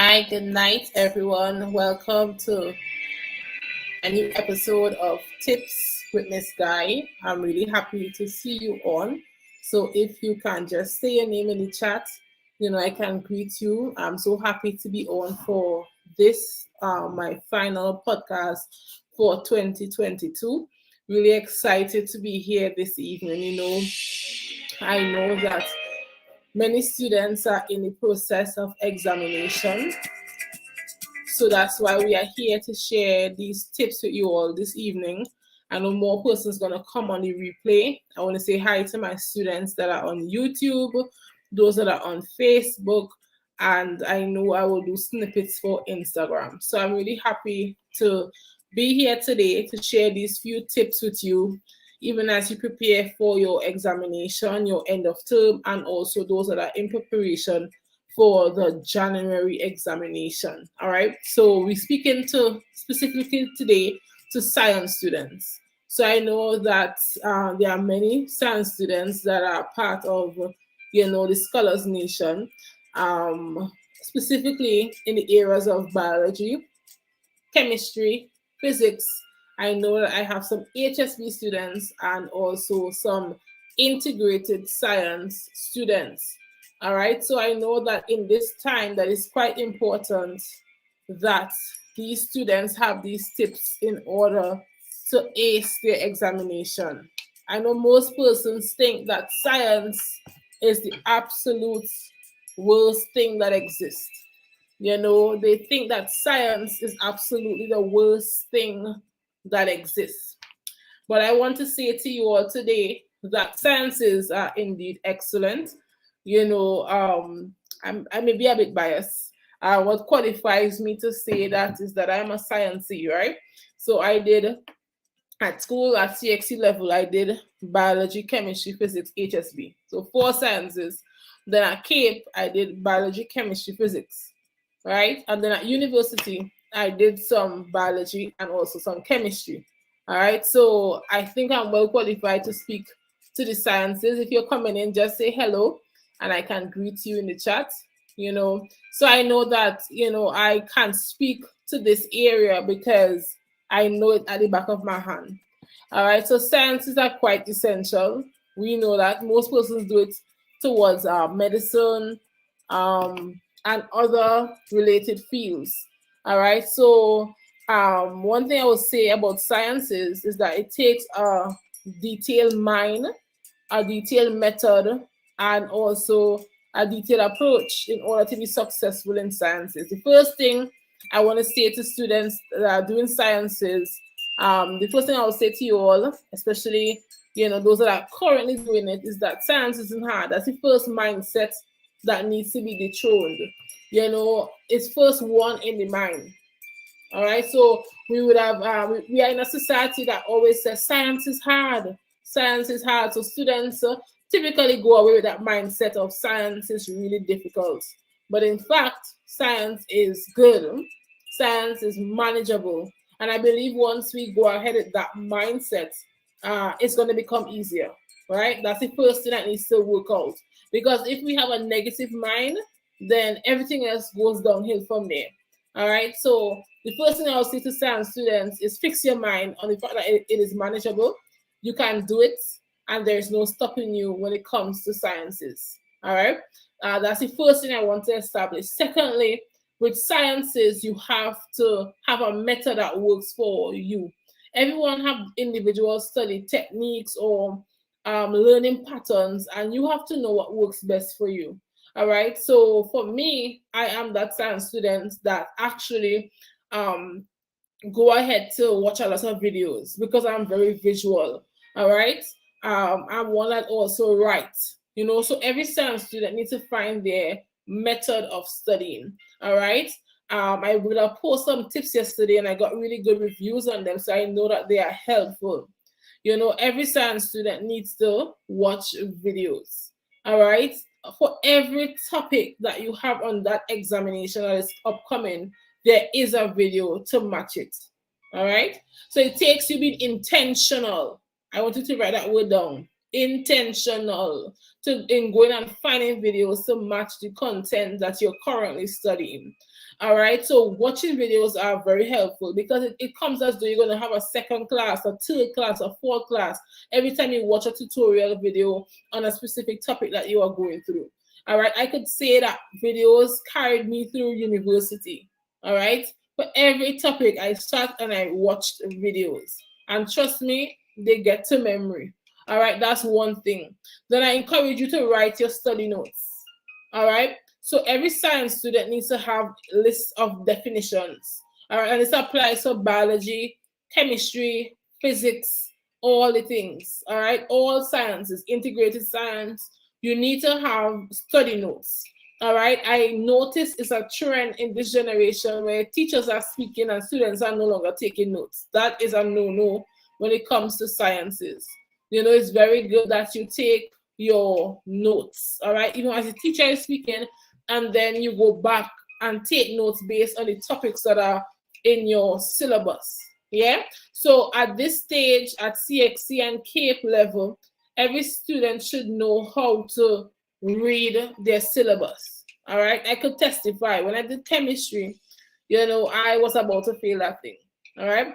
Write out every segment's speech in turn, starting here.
Hi, good night, everyone. Welcome to a new episode of Tips with Miss Guy. I'm really happy to see you on. So, if you can just say your name in the chat, I can greet you. I'm so happy to be on for this, my final podcast for 2022. Really excited to be here this evening. I know that many students are in the process of examination. So that's why we are here to share these tips with you all this evening. I know more persons going to come on the replay. I want to say hi to my students that are on YouTube, those that are on Facebook, and I know I will do snippets for Instagram. So I'm really happy to be here today to share these few tips with you, even as you prepare for your examination, your end of term, and also those that are in preparation for the January examination. All right. So we're speaking to specifically today to science students. So I know that there are many science students that are part of, the Scholars Nation, specifically in the areas of biology, chemistry, physics. I know that I have some HSB students and also some integrated science students. All right, so I know that in this time that is quite important that these students have these tips in order to ace their examination. I know most persons think that science is the absolute worst thing that exists. They think that science is absolutely the worst thing that exists. But I want to say to you all today that sciences are indeed excellent. I may be a bit biased. What qualifies me to say that is that I'm a sciencey, right? So I did at school at CXC level, I did biology, chemistry, physics, HSB. So 4 sciences. Then at CAPE, I did biology, chemistry, physics, right? And then at university, I did some biology and also some chemistry. All right. So I think I'm well qualified to speak to the sciences. If you're coming in, just say hello and I can greet you in the chat. So I know that, I can speak to this area because I know it at the back of my hand. All right. So sciences are quite essential. We know that most persons do it towards medicine, and other related fields. All right. So one thing I would say about sciences is that it takes a detailed mind, a detailed method, and also a detailed approach in order to be successful in sciences. The first thing I want to say to students that are doing sciences, the first thing I will say to you all, especially those that are currently doing it, is that science isn't hard. That's the first mindset that needs to be dethroned. It's first one in the mind. All right, so we would have we are in a society that always says science is hard. Science is hard. So students typically go away with that mindset of science is really difficult. But in fact, science is good. Science is manageable. And I believe once we go ahead with that mindset, it's going to become easier, right? That's the first thing that needs to work out. Because if we have a negative mind, then everything else goes downhill from there. All right. So the first thing I'll say to science students is fix your mind on the fact that it is manageable. You can do it, and there's no stopping you when it comes to sciences. All right. That's the first thing I want to establish. Secondly, with sciences, you have to have a method that works for you. Everyone have individual study techniques or learning patterns, and you have to know what works best for you. All right. So for me, I am that science student that actually go ahead to watch a lot of videos because I'm very visual. All right. I'm one that also writes. So every science student needs to find their method of studying. All right. I would have posted some tips yesterday and I got really good reviews on them. So I know that they are helpful. Every science student needs to watch videos. All right. For every topic that you have on that examination that is upcoming, there is a video to match it. All right. So it takes you being intentional. I want you to write that word down. intentional in going and finding videos to match the content that you're currently studying. All right, so watching videos are very helpful because it comes as though you're going to have a second class, a third class, a fourth class every time you watch a tutorial video on a specific topic that you are going through. All right, I could say that videos carried me through university. All right, for every topic I sat and I watched videos, and trust me, they get to memory. All right, that's one thing. Then I encourage you to write your study notes. All right, so every science student needs to have a list of definitions. All right, and this applies to biology, chemistry, physics, all the things. All right, all sciences, integrated science. You need to have study notes. All right, I notice it's a trend in this generation where teachers are speaking and students are no longer taking notes. That is a no-no when it comes to sciences. You know, it's very good that you take your notes, all right, even as a teacher is speaking, and then you go back and take notes based on the topics that are in your syllabus. Yeah, so at this stage at CXC and CAPE level, every student should know how to read their syllabus. All right, I could testify when I did chemistry, you know, I was about to fail that thing. All right,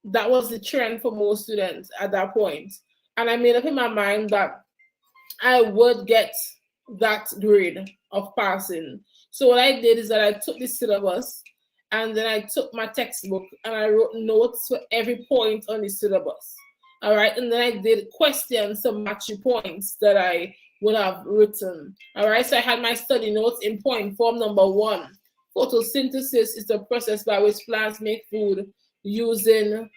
that was the trend for most students at that point, and I made up in my mind that I would get that grade of passing. So what I did is that I took the syllabus and then I took my textbook and I wrote notes for every point on the syllabus. All right, and then I did questions to match the points that I would have written. All right, so I had my study notes in point form. Number 1, photosynthesis is the process by which plants make food using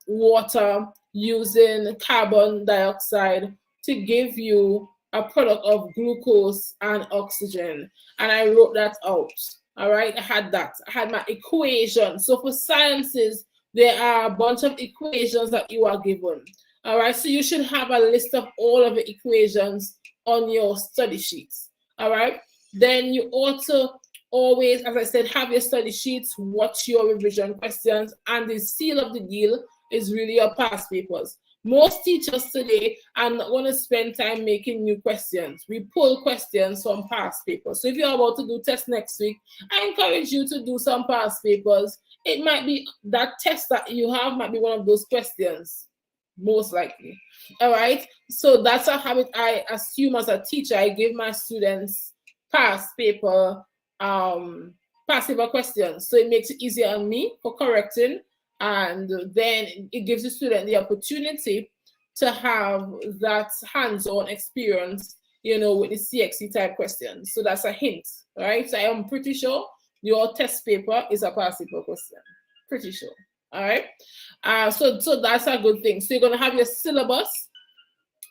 water, using carbon dioxide to give you a product of glucose and oxygen. And I wrote that out. All right, I had that. I had my equation. So for sciences, there are a bunch of equations that you are given. All right, so you should have a list of all of the equations on your study sheets. All right, then you also always, as I said, have your study sheets, watch your revision questions, and the seal of the deal is really your past papers. Most teachers today are not going to spend time making new questions. We pull questions from past papers. So if you're about to do test next week, I encourage you to do some past papers. It might be that test that you have might be one of those questions, most likely. All right. So that's a habit I assume as a teacher. I give my students past paper questions. So it makes it easier on me for correcting. And then it gives the student the opportunity to have that hands-on experience, you know, with the CXC type questions. So that's a hint, right? So I am pretty sure your test paper is a past paper question. Pretty sure. All right. So that's a good thing. So you're gonna have your syllabus,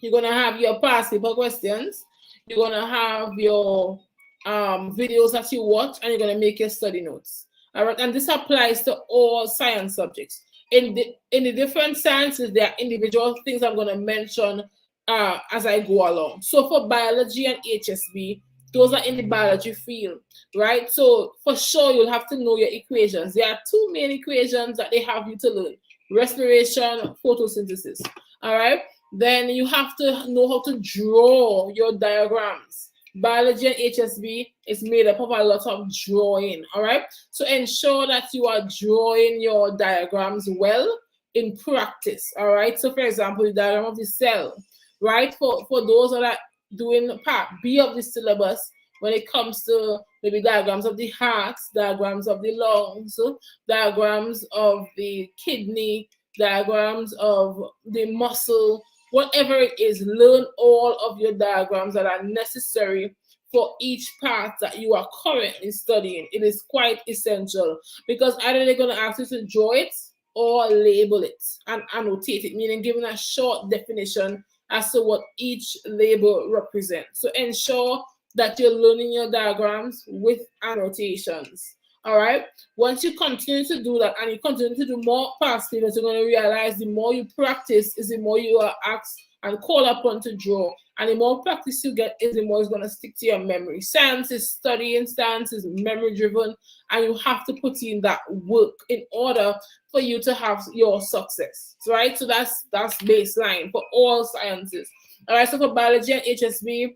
you're gonna have your past paper questions, you're gonna have your videos that you watch, and you're gonna make your study notes. All right, and this applies to all science subjects. In the different sciences, there are individual things I'm going to mention as I go along. So for biology and HSB, those are in the biology field, right? So for sure, you'll have to know your equations. There are 2 main equations that they have you to learn: respiration, photosynthesis. All right, then you have to know how to draw your diagrams. Biology and HSB is made up of a lot of drawing. All right, so ensure that you are drawing your diagrams well in practice. All right, so for example, the diagram of the cell, right? For those that are doing part B of the syllabus, when it comes to maybe diagrams of the heart, diagrams of the lungs, diagrams of the kidney, diagrams of the muscle, whatever it is, learn all of your diagrams that are necessary for each part that you are currently studying. It is quite essential because either they're going to ask you to draw it or label it and annotate it, meaning giving a short definition as to what each label represents. So ensure that you're learning your diagrams with annotations. All right. Once you continue to do that and you continue to do more past papers, you're going to realize the more you practice is the more you are asked and call upon to draw. And the more practice you get, is the more it's going to stick to your memory. Science is studying, science is memory driven, and you have to put in that work in order for you to have your success, right? So that's baseline for all sciences. All right, so for biology and HSB,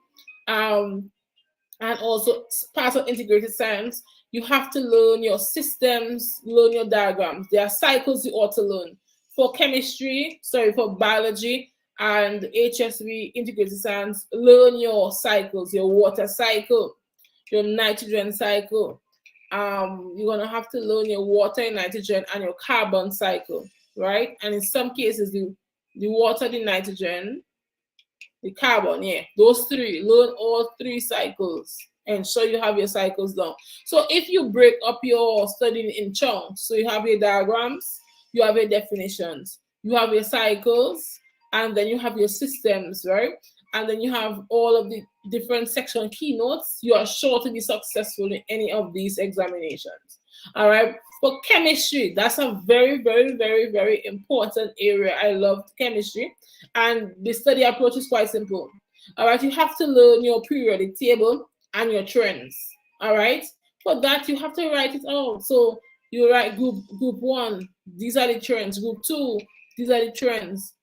and also part of integrated science, you have to learn your systems, learn your diagrams. There are cycles you ought to learn. For biology and HSB, integrated science, learn your cycles, your water cycle, your nitrogen cycle. You're gonna have to learn your water and nitrogen and your carbon cycle, right? And in some cases, the water, the nitrogen, the carbon, yeah, those three, learn all three cycles and so you have your cycles down. So if you break up your studying in chunks, so you have your diagrams, you have your definitions, you have your cycles, and then you have your systems, right? And then you have all of the different section keynotes, you are sure to be successful in any of these examinations. All right. For chemistry, that's a very, very, very, very important area. I love chemistry. And the study approach is quite simple. All right. You have to learn your periodic table and your trends. All right. For that, you have to write it out. So you write group one, these are the trends. Group two, these are the trends,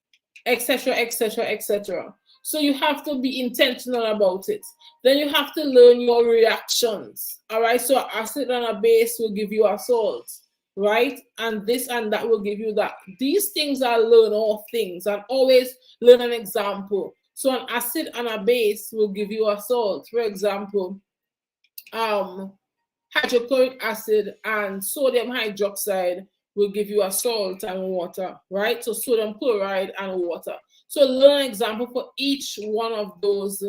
etc., etc., etc. So you have to be intentional about it. Then you have to learn your reactions. All right. So acid and a base will give you a salt, right? And this and that will give you that. These things are learn all things, and always learn an example. So an acid and a base will give you a salt. For example, hydrochloric acid and sodium hydroxide will give you a salt and water, right? So sodium chloride and water. So learn an example for each one of those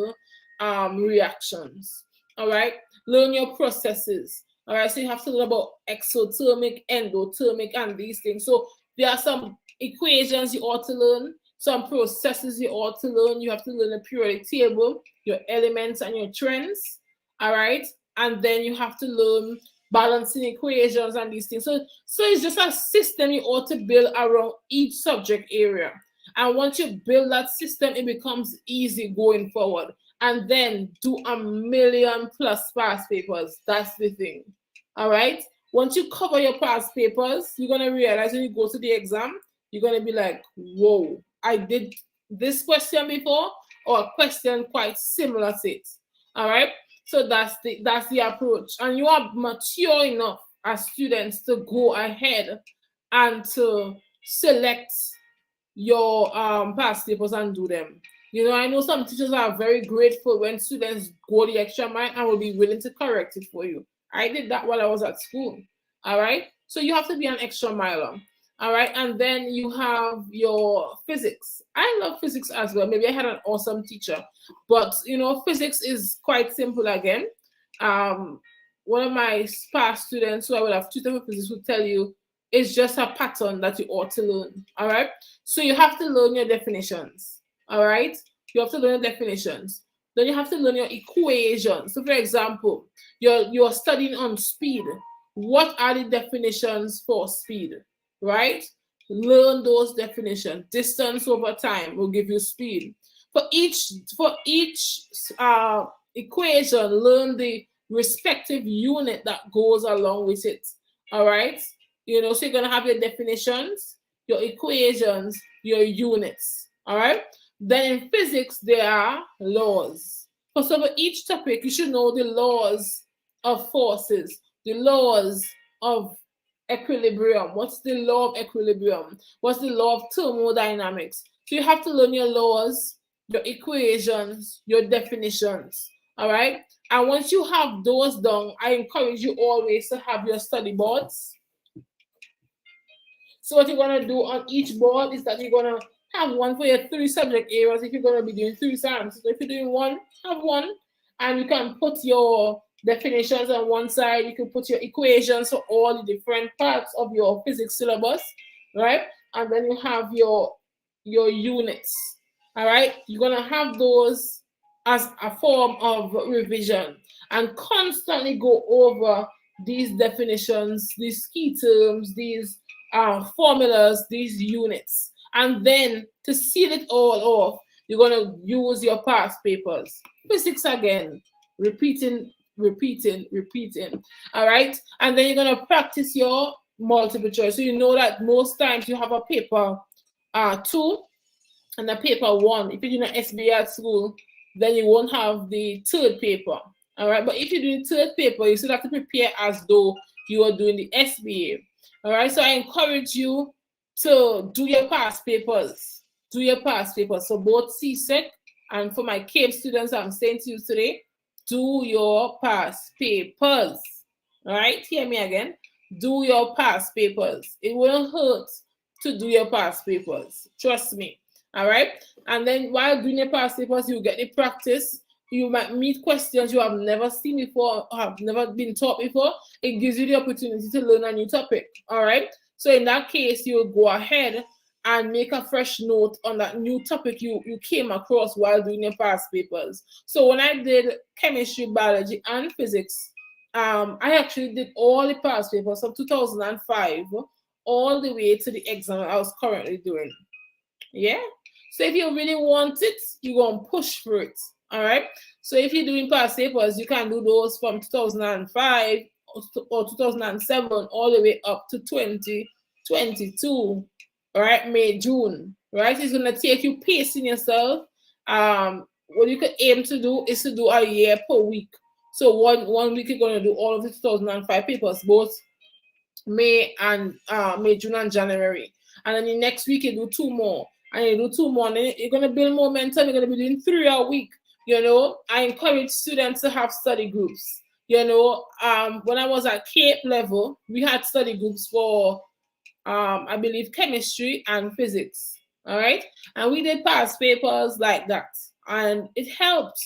reactions. All right. Learn your processes. All right. So you have to learn about exothermic, endothermic, and these things. So there are some equations you ought to learn, some processes you ought to learn. You have to learn the periodic table, your elements, and your trends. All right. And then you have to learn balancing equations and these things. So it's just a system you ought to build around each subject area. And once you build that system, it becomes easy going forward. And then do 1,000,000+ past papers. That's the thing. All right. Once you cover your past papers, you're going to realize when you go to the exam, you're going to be like, whoa, I did this question before, or a question quite similar to it. All right. So that's the approach. And you are mature enough as students to go ahead and to select your past papers and do them. You know, I know some teachers are very grateful when students go the extra mile and will be willing to correct it for you. I did that while I was at school. All right. So you have to be an extra miler. All right. And then you have your physics. I love physics as well. Maybe I had an awesome teacher, but you know, physics is quite simple again. One of my past students who I would have tutored for physics would tell you it's just a pattern that you ought to learn. All right. So you have to learn your definitions. All right. You have to learn your definitions. Then you have to learn your equations. So for example, you're studying on speed. What are the definitions for speed? Right? Learn those definitions. Distance over time will give you speed. For each equation, learn the respective unit that goes along with it. All right. You know, so you're going to have your definitions, your equations, your units. All right. Then in physics, there are laws. So for each topic, you should know the laws of forces, the laws of equilibrium. What's the law of equilibrium? What's the law of thermodynamics? So you have to learn your laws, your equations, your definitions. All right. And once you have those done, I encourage you always to have your study boards. So what you're going to do on each board is that you're going to have one for your 3 subject areas if you're going to be doing 3 sciences. So if you're doing one, have one. And you can put your definitions on one side. You can put your equations for all the different parts of your physics syllabus, right? And then you have your units, all right? You're going to have those as a form of revision and constantly go over these definitions, these key terms, these formulas, these units. And then to seal it all off, You're going to use your past papers. Physics again, repeating, repeating. All right. And then you're going to practice your multiple choice. So you know that most times you have a paper 2 and a paper 1. If you're doing an SBA at school, then you won't have the third paper. All right. But if you do the third paper, you still have to prepare as though you are doing the SBA. All right. So I encourage you to do your past papers. Do your past papers. So both CSEC and for my CAPE students, I'm saying to you today, do your past papers. All right. Hear me again. Do your past papers. It won't hurt to do your past papers. Trust me. All right. And then while doing your past papers, you get the practice. You might meet questions you have never seen before, or have never been taught before. It gives you the opportunity to learn a new topic. All right. So in that case, you'll go ahead and make a fresh note on that new topic you came across while doing your past papers. So when I did chemistry, biology, and physics, I actually did all the past papers from 2005 all the way to the exam I was currently doing. Yeah. So if you really want it, you're going to push for it. All right. So if you're doing past papers, you can do those from 2005 or 2007 all the way up to 2022. All right. May, June. Right. It's going to take you pacing yourself. What you could aim to do is to do a year per week. So one week you're going to do all of the 2005 papers, both May, June, and January. And then the next week you do 2 more. And you do 2 more, and then you're going to build momentum. You're going to be doing 3 a week. You know, I encourage students to have study groups. You know, when I was at CAPE level, we had study groups for, I believe, chemistry and physics. All right. And we did past papers like that. And it helped,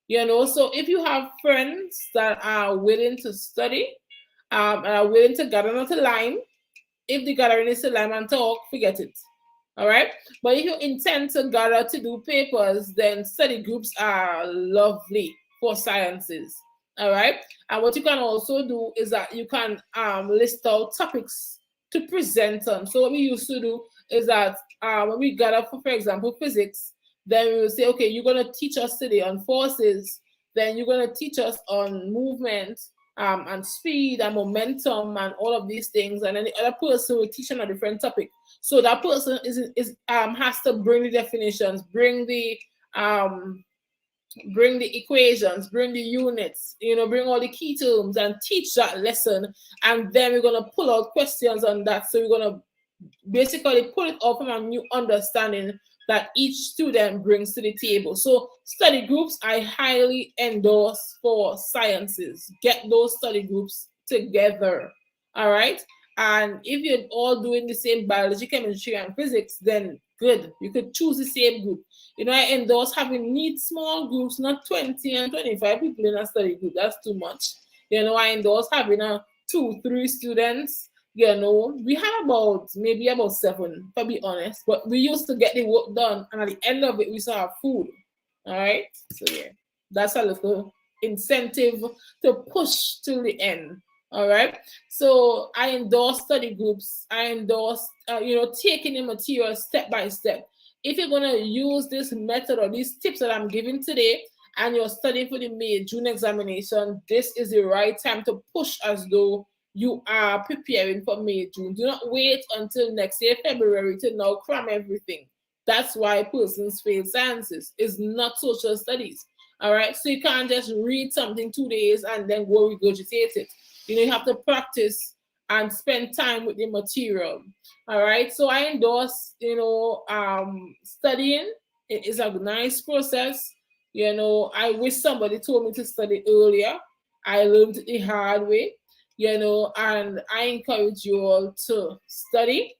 you know. So if you have friends that are willing to study, and are willing to gather on the line, if the gathering is to line and talk, forget it. All right. But if you intend to gather to do papers, then study groups are lovely for sciences. All right. And what you can also do is that you can list out topics to present on. So what we used to do is that when we gather for example, physics, then we will say, okay, you're going to teach us today on forces. Then you're going to teach us on movement, and speed and momentum and all of these things, and then the other person will teach on a different topic. So that person has to bring the definitions, bring the equations, bring the units, you know, bring all the key terms and teach that lesson. And then we're gonna pull out questions on that. So we're gonna basically pull it off from a new understanding that each student brings to the table. So study groups, I highly endorse for sciences. Get those study groups together. All right. And if you're all doing the same biology, chemistry, and physics, then good. You could choose the same group. You know, I endorse having neat small groups, not 20 and 25 people in a study group. That's too much. You know, I endorse having 2-3 students. You know, we had maybe about 7, to be honest. But we used to get the work done, and at the end of it, we saw our food. All right. So yeah, that's a little incentive to push till the end. All right. So I endorse study groups. I endorse, taking the material step by step. If you're going to use this method or these tips that I'm giving today, and you're studying for the May, June examination, this is the right time to push as though you are preparing for May, June. Do not wait until next year, February, to now cram everything. That's why persons fail sciences. It's not social studies. All right. So you can't just read something 2 days and then go regurgitate it. You know, you have to practice and spend time with the material. All right. So I endorse, studying. It is a nice process. You know, I wish somebody told me to study earlier. I learned it the hard way, and I encourage you all to study.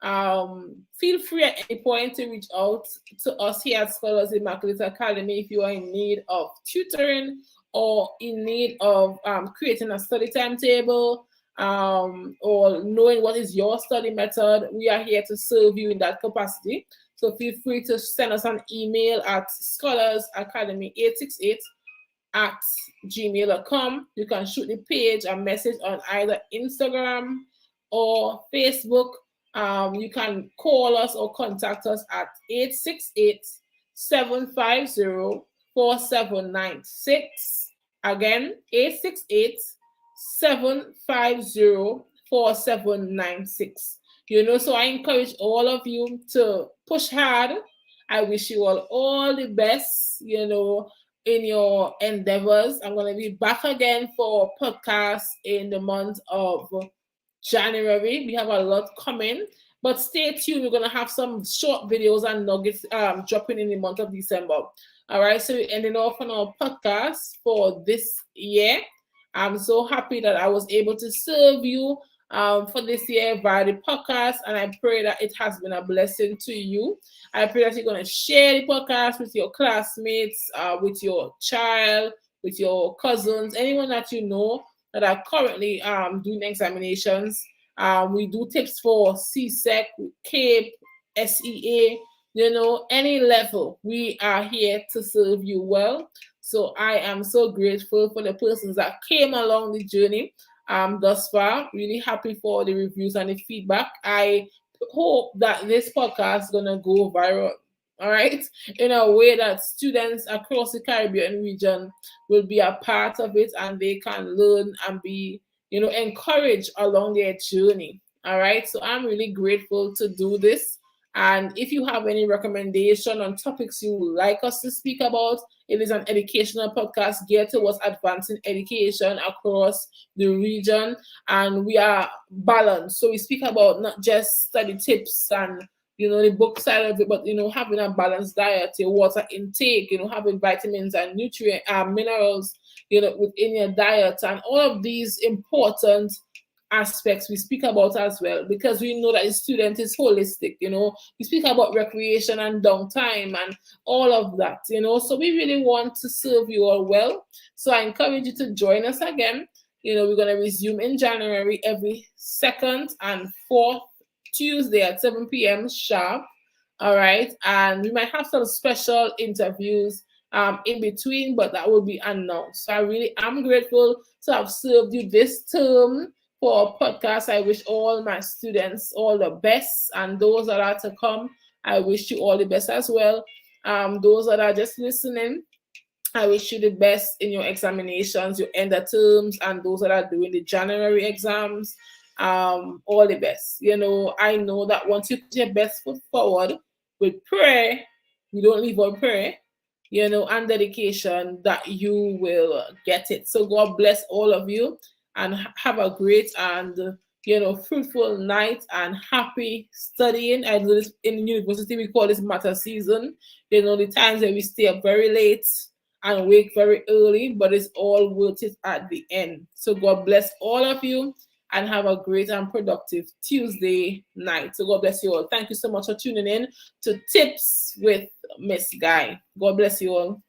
Feel free at any point to reach out to us here at Scholars Immaculate Academy if you are in need of tutoring or in need of creating a study timetable, or knowing what is your study method. We are here to serve you in that capacity. So feel free to send us an email at scholarsacademy868@gmail.com. You can shoot the page a message on either Instagram or Facebook. You can call us or contact us at 868-750-4796. Again, 868-750-4796. So I encourage all of you to push hard. I wish you all the best, in your endeavors. I'm going to be back again for podcast in the month of January. We have a lot coming, but stay tuned. We're going to have some short videos and nuggets dropping in the month of December. All right, so we're ending off on our podcast for this year. I'm so happy that I was able to serve you for this year via the podcast, and I pray that it has been a blessing to you. I pray that you're going to share the podcast with your classmates, with your child, with your cousins, anyone that you know that are currently doing examinations. We do tips for CSEC, CAPE, SEA, any level. We are here to serve you well. So I am so grateful for the persons that came along the journey thus far. Really happy for the reviews and the feedback. I hope that this podcast is going to go viral, all right, in a way that students across the Caribbean region will be a part of it, and they can learn and be, encouraged along their journey. All right, so I'm really grateful to do this. And if you have any recommendation on topics you would like us to speak about, it is an educational podcast geared towards advancing education across the region. And we are balanced. So we speak about not just study tips and, the book side of it, but, having a balanced diet, your water intake, having vitamins and nutrient minerals, within your diet, and all of these important aspects we speak about as well, because we know that the student is holistic. We speak about recreation and downtime and all of that, so we really want to serve you all well. So I encourage you to join us again. We're going to resume in January every second and fourth Tuesday at 7 p.m. sharp. All right, and we might have some special interviews in between, but that will be announced. So I really am grateful to have served you this term for a podcast. I wish all my students all the best, and those that are to come, I wish you all the best as well. Those that are just listening, I wish you the best in your examinations, your end of terms, and those that are doing the January exams, all the best. I know that once you put your best foot forward with prayer, we don't leave on prayer, and dedication, that you will get it. So God bless all of you, and have a great and fruitful night, and happy studying. I know this in university, we call this matter season. The times that we stay up very late and wake very early, but it's all worth it at the end. So God bless all of you, and have a great and productive Tuesday night. So God bless you all. Thank you so much for tuning in to Tips with Miss Guy. God bless you all.